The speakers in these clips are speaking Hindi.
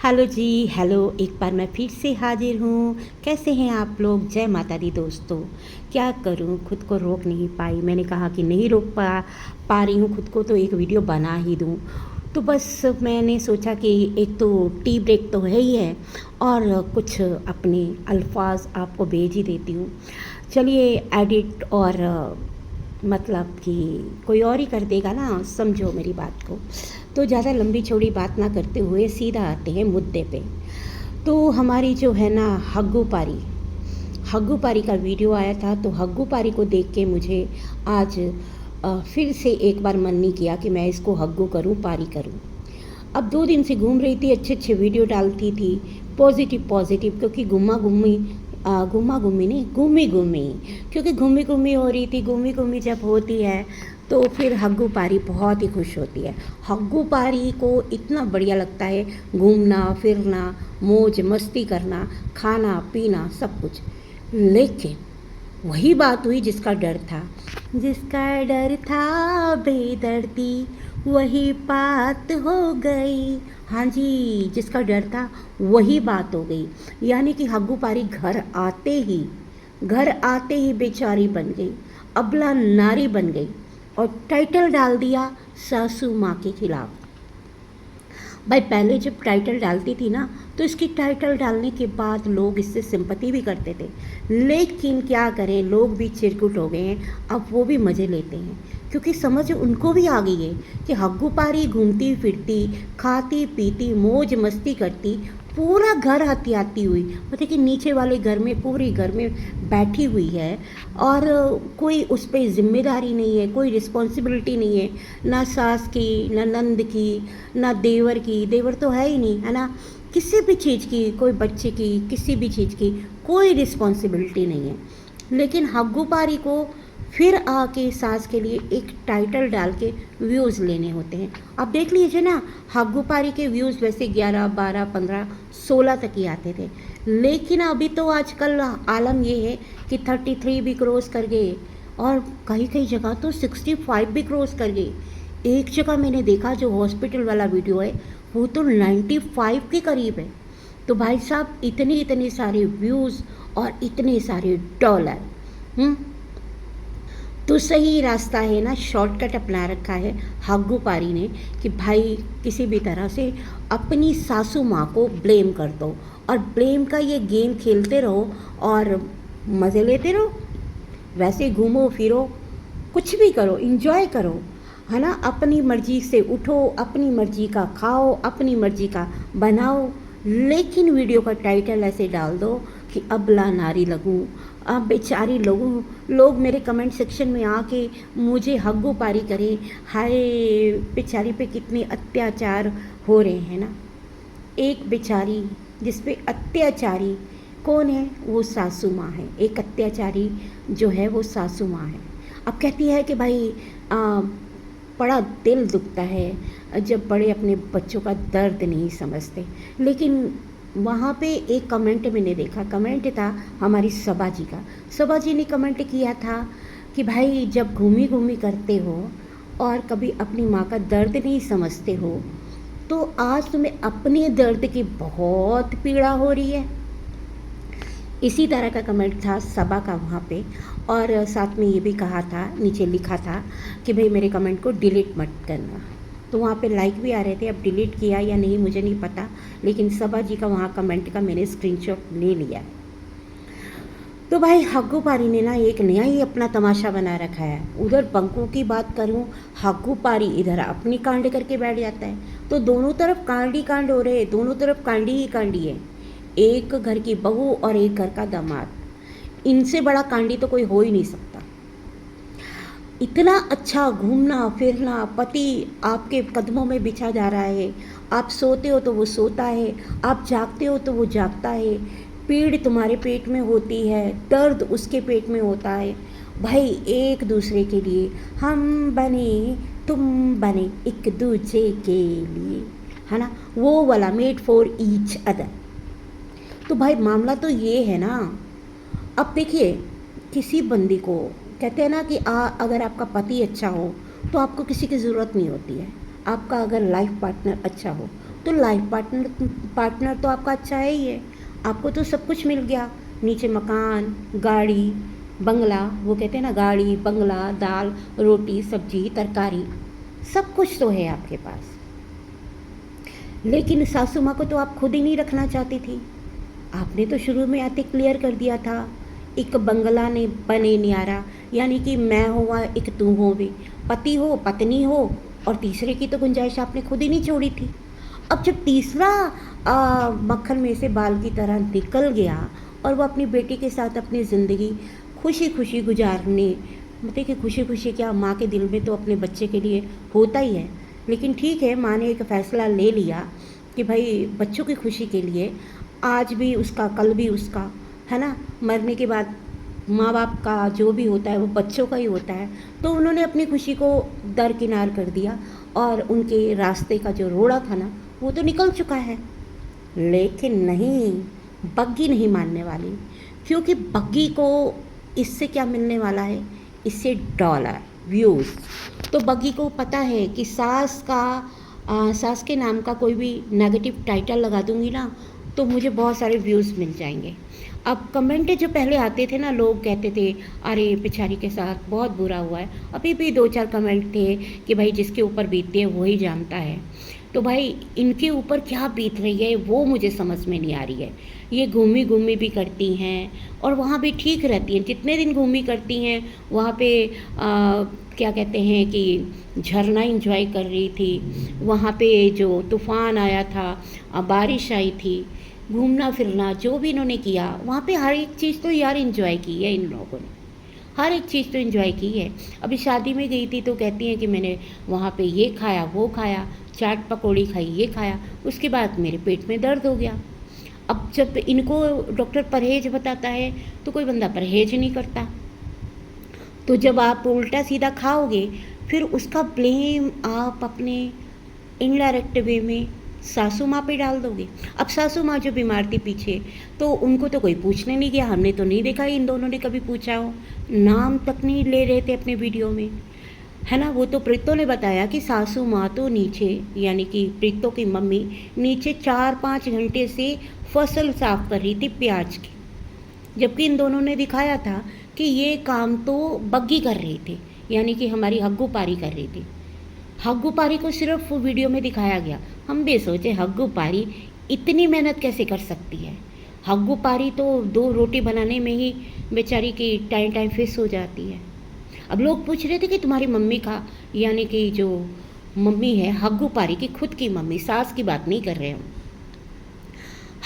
हेलो जी, हेलो। एक बार मैं फिर से हाजिर हूँ। कैसे हैं आप लोग? जय माता दी दोस्तों। क्या करूँ, खुद को रोक नहीं पाई। मैंने कहा कि नहीं रोक पा रही हूँ खुद को, तो एक वीडियो बना ही दूँ। तो बस मैंने सोचा कि एक तो टी ब्रेक तो है ही है, और कुछ अपने अल्फाज आपको भेज ही देती हूँ। चलिए, एडिट और मतलब कि कोई और ही कर देगा ना, समझो मेरी बात को। तो ज़्यादा लंबी चौड़ी बात ना करते हुए सीधा आते हैं मुद्दे पे। तो हमारी जो है ना हग्गू पारी का वीडियो आया था, तो हग्गू पारी को देख के मुझे आज फिर से एक बार मन नहीं किया कि मैं इसको हग्गू करूं, पारी करूं। अब 2 दिन से घूम रही थी, अच्छे अच्छे वीडियो डालती थी, पॉजिटिव पॉजिटिव, क्योंकि घुमा घूमी नहीं, घूमी घूमी, क्योंकि घूमी घूमी हो रही थी। घूमी घूमी जब होती है तो फिर हग्गू पारी बहुत ही खुश होती है। हग्गू पारी को इतना बढ़िया लगता है घूमना फिरना, मौज मस्ती करना, खाना पीना सब कुछ। लेकिन वही बात हुई जिसका डर था बेदर्दी, वही बात हो गई। हाँ जी, जिसका डर था वही बात हो गई। यानी कि हग्गू पारी घर आते ही बेचारी बन गई, अबला नारी बन गई, और टाइटल डाल दिया सासू माँ के खिलाफ। भाई पहले जब टाइटल डालती थी ना, तो इसकी टाइटल डालने के बाद लोग इससे सिंपैथी भी करते थे। लेकिन क्या करें, लोग भी चिरकुट हो गए हैं, अब वो भी मज़े लेते हैं, क्योंकि समझ उनको भी आ गई है कि हग्गू पारी घूमती फिरती, खाती पीती, मौज मस्ती करती, पूरा घर हथियाती हुई, मतलब कि नीचे वाले घर में, पूरे घर में बैठी हुई है, और कोई उस पर जिम्मेदारी नहीं है, कोई रिस्पॉन्सिबिलिटी नहीं है, ना सास की, ना नंद की, ना देवर की। देवर तो है ही नहीं, है ना। किसी भी चीज़ की, कोई बच्चे की, किसी भी चीज़ की कोई रिस्पॉन्सिबिलिटी नहीं है। लेकिन हग्गू पारी को फिर आके सास के लिए एक टाइटल डाल के व्यूज़ लेने होते हैं। अब देख लीजिए ना, हग्गू पारी के व्यूज़ वैसे 11, 12, 15, 16 तक ही आते थे। लेकिन अभी तो आजकल आलम ये है कि 33 भी क्रॉस कर गए, और कई कई जगह तो 65 भी क्रॉस कर गए। एक जगह मैंने देखा, जो हॉस्पिटल वाला वीडियो है, वो तो 95 के करीब है। तो भाई साहब, इतने इतने सारे व्यूज़ और इतने सारे डॉलर, तो सही रास्ता है ना, शॉर्टकट अपना रखा है हग्गू पारी ने कि भाई किसी भी तरह से अपनी सासू माँ को ब्लेम कर दो, और ब्लेम का ये गेम खेलते रहो और मज़े लेते रहो। वैसे घूमो फिरो, कुछ भी करो, इंजॉय करो, है ना। अपनी मर्जी से उठो, अपनी मर्जी का खाओ, अपनी मर्जी का बनाओ। लेकिन वीडियो का टाइटल ऐसे डाल दो कि अबला नारी लगूं, अब बेचारी लोग मेरे कमेंट सेक्शन में आके मुझे हग्गू पारी करें। हाय, बेचारी पे कितने अत्याचार हो रहे हैं ना। एक बेचारी जिस पे अत्याचारी कौन है, वो सासू माँ है। एक अत्याचारी जो है वो सासू माँ है। अब कहती है कि भाई बड़ा दिल दुखता है जब बड़े अपने बच्चों का दर्द नहीं समझते। लेकिन वहाँ पे एक कमेंट मैंने देखा, कमेंट था हमारी सबा जी का। सबा जी ने कमेंट किया था कि भाई जब घूमी घूमी करते हो और कभी अपनी माँ का दर्द नहीं समझते हो, तो आज तुम्हें अपने दर्द की बहुत पीड़ा हो रही है। इसी तरह का कमेंट था सबा का वहाँ पे। और साथ में ये भी कहा था, नीचे लिखा था कि भाई मेरे कमेंट को डिलीट मत करना। तो वहाँ पे लाइक भी आ रहे थे, अब डिलीट किया या नहीं मुझे नहीं पता, लेकिन सबा जी का वहाँ कमेंट का मैंने स्क्रीनशॉट ले लिया। तो भाई हग्गू पारी ने ना एक नया ही अपना तमाशा बना रखा है। उधर पंकु की बात करूं, हग्गू पारी इधर अपनी कांड करके बैठ जाता है। तो दोनों तरफ कांड ही कांड हो रहे हैं, दोनों तरफ कांडी ही कांडी है। एक घर की बहू और एक घर का दामाद, इनसे बड़ा कांडी तो कोई हो ही नहीं सकता। इतना अच्छा घूमना फिरना, पति आपके कदमों में बिछा जा रहा है, आप सोते हो तो वो सोता है, आप जागते हो तो वो जागता है, पीड़ तुम्हारे पेट में होती है, दर्द उसके पेट में होता है। भाई एक दूसरे के लिए हम बने, तुम बने एक दूसरे के लिए, है ना, वो वाला मेड फॉर ईच अदर। तो भाई मामला तो ये है ना। अब देखिए, किसी बंदी को कहते हैं ना कि अगर आपका पति अच्छा हो तो आपको किसी की ज़रूरत नहीं होती है। आपका अगर लाइफ पार्टनर अच्छा हो तो लाइफ पार्टनर तो आपका अच्छा है ही है, आपको तो सब कुछ मिल गया, नीचे मकान, गाड़ी, बंगला, वो कहते हैं ना गाड़ी बंगला, दाल रोटी सब्जी तरकारी, सब कुछ तो है आपके पास। लेकिन सासू माँ को तो आप खुद ही नहीं रखना चाहती थी। आपने तो शुरू में आते क्लियर कर दिया था, एक बंगला ने बने न्यारा, यानी कि मैं हो व एक तू हो भी, पति हो पत्नी हो, और तीसरे की तो गुंजाइश आपने खुद ही नहीं छोड़ी थी। अब जब तीसरा मक्खन में से बाल की तरह निकल गया और वो अपनी बेटी के साथ अपनी ज़िंदगी खुशी खुशी गुजारने, मतलब कि खुशी खुशी क्या, माँ के दिल में तो अपने बच्चे के लिए होता ही है, लेकिन ठीक है, माँ ने एक फ़ैसला ले लिया कि भाई बच्चों की खुशी के लिए आज भी उसका कल भी उसका, है ना, मरने के बाद माँ बाप का जो भी होता है वो बच्चों का ही होता है। तो उन्होंने अपनी खुशी को दरकिनार कर दिया और उनके रास्ते का जो रोड़ा था ना वो तो निकल चुका है। लेकिन नहीं, बग्गी नहीं मानने वाली, क्योंकि बग्गी को इससे क्या मिलने वाला है, इससे डॉलर व्यूज़। तो बग्गी को पता है कि सास के नाम का कोई भी नेगेटिव टाइटल लगा दूंगी ना तो मुझे बहुत सारे व्यूज़ मिल जाएंगे। अब कमेंट जो पहले आते थे ना, लोग कहते थे अरे बेचारी के साथ बहुत बुरा हुआ है, अभी भी 2-4 कमेंट थे कि भाई जिसके ऊपर बीतती है वही जानता है। तो भाई इनके ऊपर क्या बीत रही है वो मुझे समझ में नहीं आ रही है। ये घूमी घूमी भी करती हैं और वहाँ भी ठीक रहती हैं, जितने दिन घूमी करती हैं वहाँ पे क्या कहते हैं कि झरना एंजॉय कर रही थी, वहाँ पे जो तूफ़ान आया था, बारिश आई थी, घूमना फिरना जो भी इन्होंने किया वहाँ पे हर एक चीज़ तो यार एंजॉय की है इन लोगों ने, हर एक चीज़ तो एंजॉय की है। अभी शादी में गई थी तो कहती हैं कि मैंने वहाँ पे ये खाया वो खाया, चाट पकौड़ी खाई ये खाया, उसके बाद मेरे पेट में दर्द हो गया। अब जब इनको डॉक्टर परहेज बताता है तो कोई बंदा परहेज नहीं करता, तो जब आप उल्टा सीधा खाओगे फिर उसका ब्लेम आप अपने इनडायरेक्ट वे में सासू माँ पे डाल दोगे। अब सासू माँ जो बीमार थी पीछे, तो उनको तो कोई पूछने नहीं गया, हमने तो नहीं देखा इन दोनों ने कभी पूछा हो, नाम तक नहीं ले रहे थे अपने वीडियो में, है ना। वो तो प्रीतो ने बताया कि सासू माँ तो नीचे, यानी कि प्रीतो की मम्मी नीचे 4-5 घंटे से फसल साफ कर रही थी प्याज की, जबकि इन दोनों ने दिखाया था कि ये काम तो बग्गी कर रही थी, यानी कि हमारी हग्गू पारी कर रही थी। हग्गू पारी को सिर्फ वीडियो में दिखाया गया, हम भी सोचे हग्गू पारी इतनी मेहनत कैसे कर सकती है। हग्गू पारी तो 2 रोटी बनाने में ही बेचारी की टाइम फिस हो जाती है। अब लोग पूछ रहे थे कि तुम्हारी मम्मी का, यानी कि जो मम्मी है हग्गू पारी की खुद की मम्मी, सास की बात नहीं कर रहे हम,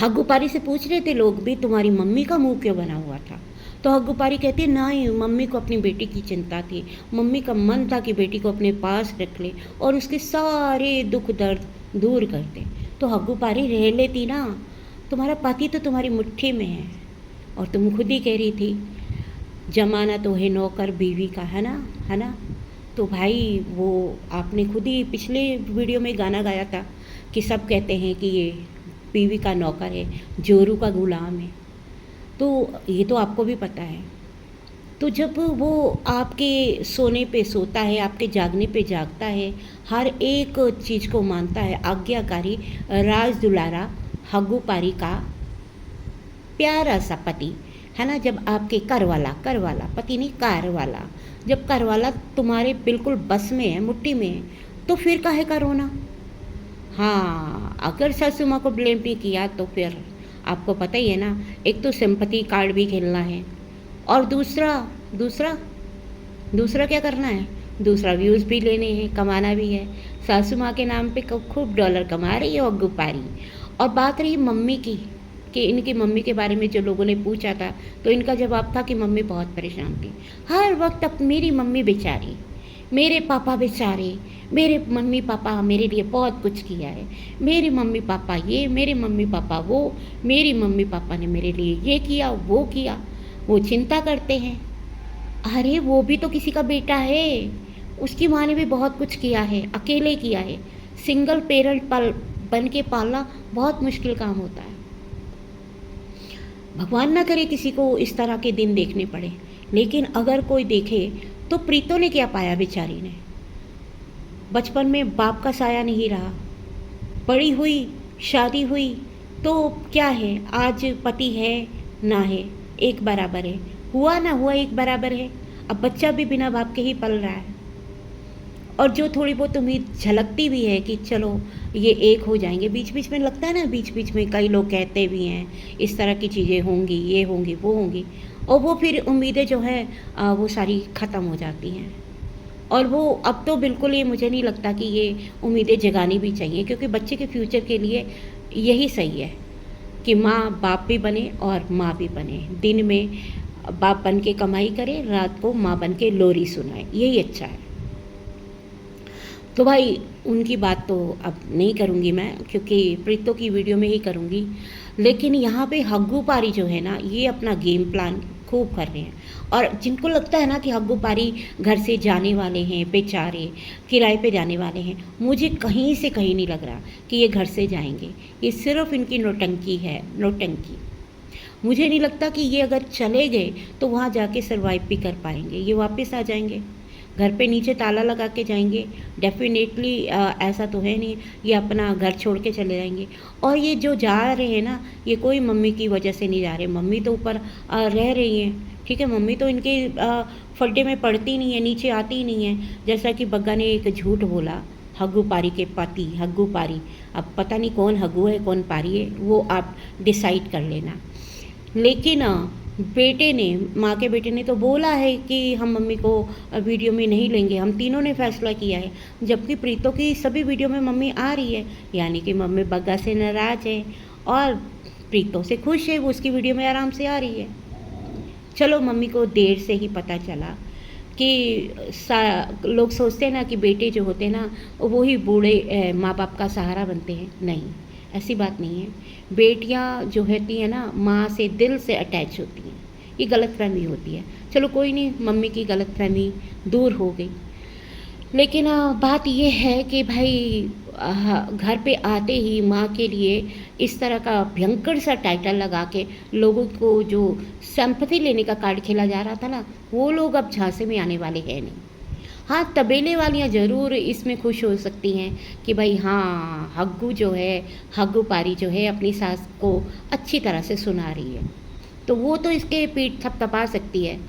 हग्गू पारी से पूछ रहे थे लोग भी तुम्हारी मम्मी का मुंह क्यों बना हुआ था, तो हग्गू पारी कहती है नहीं, मम्मी को अपनी बेटी की चिंता थी, मम्मी का मन था कि बेटी को अपने पास रख ले और उसके सारे दुख दर्द दूर कर दे। तो हग्गू पारी रह लेती ना, तुम्हारा पति तो तुम्हारी मुट्ठी में है, और तुम खुद ही कह रही थी जमाना तो है नौकर बीवी का, है ना। तो भाई वो आपने खुद ही पिछले वीडियो में गाना गाया था कि सब कहते हैं कि ये बीवी का नौकर है, जोरू का गुलाम है, तो ये तो आपको भी पता है। तो जब वो आपके सोने पे सोता है, आपके जागने पे जागता है, हर एक चीज़ को मानता है, आज्ञाकारी राज दुलारा हग्गू पारी का प्यारा सा पति, है ना। जब आपके कर वाला पति नहीं, कार वाला, जब कर वाला तुम्हारे बिल्कुल बस में है, मुट्ठी में है, तो फिर काहे का रोना। हाँ, अगर सासू माँ को ब्लेम नहीं किया तो फिर आपको पता ही है ना, एक तो सिंपैथी कार्ड भी खेलना है और दूसरा क्या करना है, दूसरा व्यूज़ भी लेने हैं, कमाना भी है। सासू माँ के नाम पे खूब डॉलर कमा रही है हग्गू पारी। और बात रही मम्मी की, कि इनकी मम्मी के बारे में जो लोगों ने पूछा था, तो इनका जवाब था कि मम्मी बहुत परेशान थी हर वक्त। अब मेरी मम्मी बेचारी, मेरे पापा बेचारे, मेरे मम्मी पापा मेरे लिए बहुत कुछ किया है, मेरे मम्मी पापा ये, मेरे मम्मी पापा वो, मेरी मम्मी पापा ने मेरे लिए ये किया वो किया, वो चिंता करते हैं। अरे वो भी तो किसी का बेटा है, उसकी माँ ने भी बहुत कुछ किया है, अकेले किया है। सिंगल पेरेंट बन के पालना बहुत मुश्किल काम होता है। भगवान ना करे किसी को इस तरह के दिन देखने पड़े, लेकिन अगर कोई देखे तो प्रीतो ने क्या पाया बेचारी ने, बचपन में बाप का साया नहीं रहा, बड़ी हुई, शादी हुई, तो क्या है, आज पति है ना है, एक बराबर है, हुआ ना हुआ एक बराबर है। अब बच्चा भी बिना बाप के ही पल रहा है, और जो थोड़ी बहुत उम्मीद झलकती भी है कि चलो ये एक हो जाएंगे, बीच बीच में लगता है ना, बीच बीच में कई लोग कहते भी हैं इस तरह की चीज़ें होंगी, ये होंगी, वो होंगी, और वो फिर उम्मीदें जो है वो सारी ख़त्म हो जाती हैं। और वो अब तो बिल्कुल ही मुझे नहीं लगता कि ये उम्मीदें जगानी भी चाहिए, क्योंकि बच्चे के फ्यूचर के लिए यही सही है कि माँ बाप भी बने और माँ भी बने। दिन में बाप बन के कमाई करे, रात को माँ बन के लोरी सुनाए, यही अच्छा है। तो भाई उनकी बात तो अब नहीं करूँगी मैं, क्योंकि प्रीतो की वीडियो में ही करूँगी। लेकिन यहाँ पे हग्गू पारी जो है ना, ये अपना गेम प्लान खूब कर रहे हैं। और जिनको लगता है ना कि हग्गू पारी घर से जाने वाले हैं, बेचारे किराए पे जाने वाले हैं, मुझे कहीं से कहीं नहीं लग रहा कि ये घर से जाएंगे। ये सिर्फ इनकी नौटंकी है, नौटंकी। मुझे नहीं लगता कि ये अगर चले गए तो वहाँ जाके सरवाइव भी कर पाएंगे। ये वापस आ जाएंगे, घर पे नीचे ताला लगा के जाएंगे, डेफिनेटली ऐसा तो है नहीं ये अपना घर छोड़ के चले जाएंगे। और ये जो जा रहे हैं ना, ये कोई मम्मी की वजह से नहीं जा रहे, मम्मी तो ऊपर रह रही हैं, ठीक है। मम्मी तो इनके फड्डे में पड़ती नहीं है, नीचे आती ही नहीं है। जैसा कि बग्गा ने एक झूठ बोला, हग्गू पारी के पति हग्गू पारी, अब पता नहीं कौन हग्गू है कौन पारी है, वो आप डिसाइड कर लेना। लेकिन बेटे ने, माँ के बेटे ने तो बोला है कि हम मम्मी को वीडियो में नहीं लेंगे, हम तीनों ने फैसला किया है। जबकि प्रीतो की सभी वीडियो में मम्मी आ रही है, यानी कि मम्मी बग्गा से नाराज़ है और प्रीतो से खुश है, वो उसकी वीडियो में आराम से आ रही है। चलो मम्मी को देर से ही पता चला कि लोग सोचते हैं ना कि बेटे जो होते हैं ना वो ही बूढ़े माँ बाप का सहारा बनते हैं। नहीं, ऐसी बात नहीं है। बेटियां जो होती हैं ना, माँ से दिल से अटैच होती हैं, ये गलतफहमी होती है। चलो कोई नहीं, मम्मी की गलतफहमी दूर हो गई। लेकिन बात ये है कि भाई घर पे आते ही माँ के लिए इस तरह का भयंकर सा टाइटल लगा के लोगों को जो सिंपैथी लेने का कार्ड खेला जा रहा था ना, वो लोग अब झांसे में आने वाले हैं नहीं। हाँ, तबेले वालियाँ ज़रूर इसमें खुश हो सकती हैं कि भाई हाँ, हग्गू जो है, हग्गू पारी जो है अपनी सास को अच्छी तरह से सुना रही है, तो वो तो इसके पीठ थपथपा सकती है।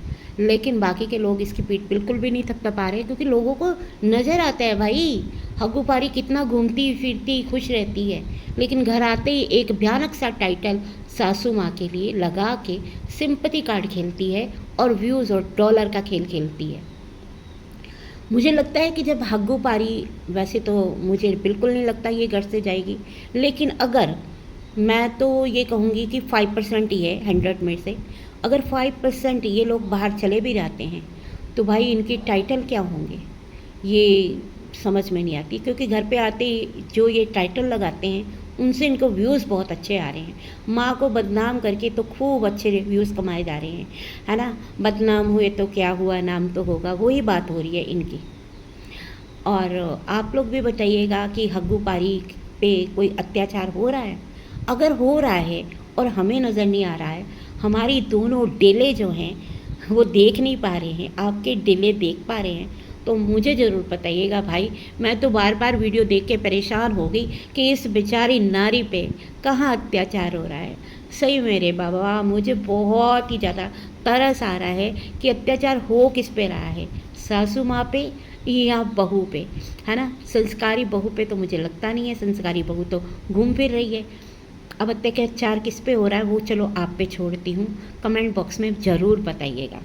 लेकिन बाकी के लोग इसकी पीठ बिल्कुल भी नहीं थपथपा रहे, क्योंकि लोगों को नज़र आता है भाई हग्गू पारी कितना घूमती फिरती खुश रहती है, लेकिन घर आते ही एक भयानक सा टाइटल सासू माँ के लिए लगा के सिंपैथी कार्ड खेलती है और व्यूज़ और डॉलर का खेल खेलती है। मुझे लगता है कि जब हग्गू पारी, वैसे तो मुझे बिल्कुल नहीं लगता ये घर से जाएगी, लेकिन अगर मैं तो ये कहूँगी कि 5% ही है 100 में से, अगर 5% ये लोग बाहर चले भी जाते हैं तो भाई इनके टाइटल क्या होंगे ये समझ में नहीं आती। क्योंकि घर पे आते ही जो ये टाइटल लगाते हैं उनसे इनको व्यूज़ बहुत अच्छे आ रहे हैं। माँ को बदनाम करके तो खूब अच्छे व्यूज़ कमाए जा रहे हैं, है ना। बदनाम हुए तो क्या हुआ, नाम तो होगा, वही बात हो रही है इनकी। और आप लोग भी बताइएगा कि हग्गू पारी पे कोई अत्याचार हो रहा है। अगर हो रहा है और हमें नज़र नहीं आ रहा है, हमारी दोनों डिले जो हैं वो देख नहीं पा रहे हैं, आपके डिले देख पा रहे हैं, तो मुझे ज़रूर बताइएगा भाई। मैं तो बार बार वीडियो देख के परेशान हो गई कि इस बेचारी नारी पे कहाँ अत्याचार हो रहा है। सही मेरे बाबा, मुझे बहुत ही ज़्यादा तरस आ रहा है कि अत्याचार हो किस पे रहा है, सासू माँ पे या बहू पे, है ना। संस्कारी बहू पे तो मुझे लगता नहीं है, संस्कारी बहू तो घूम फिर रही है। अब अत्याचार किस पे हो रहा है वो चलो आप पे छोड़ती हूँ, कमेंट बॉक्स में ज़रूर बताइएगा।